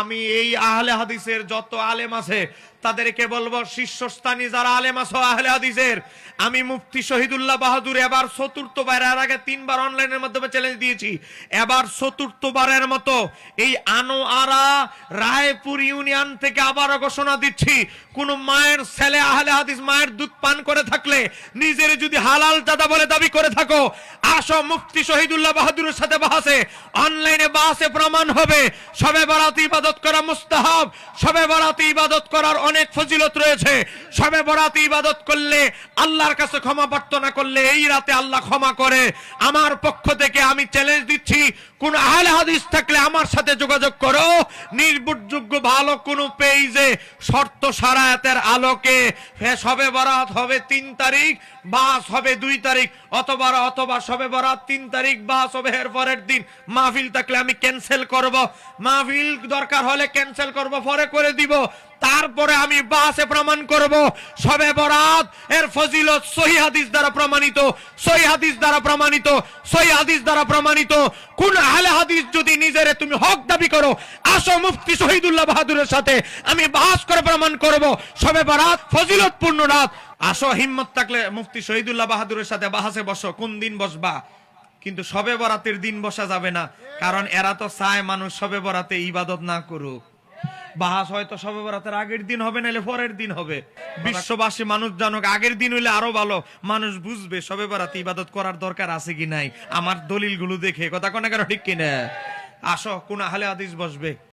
আমি এই আহলে হাদিসের যত আলেম আছে তাদেরকে বলবো, শীর্ষস্থানীয় যারা আলেম আছে আহলে হাদিসের, আমি মুফতি শহীদুল্লাহ বাহাদুর এবার চতুর্থবার, এর আগে 3বার অনলাইনের মাধ্যমে চ্যালেঞ্জ দিয়েছি, এবার চতুর্থবারের মতো এই আনোয়ারা রায়পুর ইউনিয়ন থেকে আবারও ঘোষণা দিচ্ছি, কোন মায়ের ছেলে আহলে হাদিস মায়ের দুধ পান করে থাকলে, নিজের যদি হালাল দাদা বলে দাবি করে থাকো, আসো মুফতি শহীদুল্লাহ বাহাদুরের সাথে বাহাসে, অনলাইনে বাহাসে প্রমাণ হবে শবে বরাত ইবাদত করা মুস্তাহাব, শবে বরাত ইবাদত করার অনেক ফজিলত রয়েছে। শবে বরাত ইবাদত করলে আল্লাহর কাছে ক্ষমা প্রার্থনা করলে এই রাতে আল্লাহ ক্ষমা করে। আমার পক্ষ থেকে আমি চ্যালেঞ্জ দিচ্ছি, কোন আহলে হাদিস থাকলে আমার সাথে যোগাযোগ করো, নির্ভরযোগ্য ভালো কোন পেজে শর্ত সারায়াতের আলোকে শবে বরাত হবে 3 তারিখ, বাস হবে 2 তারিখ, অথবা শবে বরাত 3 তারিখ, বাস হবে এর পরের দিন। মাহফিল থাকলে আমি ক্যান্সেল করব, মাহফিল দরকার হলে ক্যান্সেল করব, পরে করে দিব। তারপরে আমি বাসে প্রমাণ করব শবে বরাত এর ফজিলত সহিহ হাদিস দ্বারা প্রমাণিত, সহিহ হাদিস দ্বারা প্রমাণিত, সহিহ হাদিস দ্বারা প্রমাণিত। কোন আহলে হাদিস যদি নিজেরে তুমি হক দাবি করো, আসো মুফতি শহীদুল্লাহ বাহাদুরের সাথে আমি বাস করে প্রমাণ করব শবে বরাত ফজিলতপূর্ণ রাত। আসো, হিম্মত থাকলে মুফতি শহীদুল্লাহ বাহাদুরের সাথে বাহাসে বসো। কোন দিন বসবা? কিন্তু শবে বরাতের দিন বসা যাবে না, কারণ এরা তো চায় মানুষ শবে বরাতে ইবাদত না করুক। বাহাস হয়তো শবে বরাতের আগের দিন হবে, নাহলে পরের দিন হবে। বিশ্ববাসী মানুষ জানুক, আগের দিন হইলে আরো ভালো, মানুষ বুঝবে শবে বরাতে ইবাদত করার দরকার আছে কি নাই। আমার দলিলগুলো দেখে কথা কোন ঠিক কিনা। আসো, কোন আহলে হাদিস বসবে।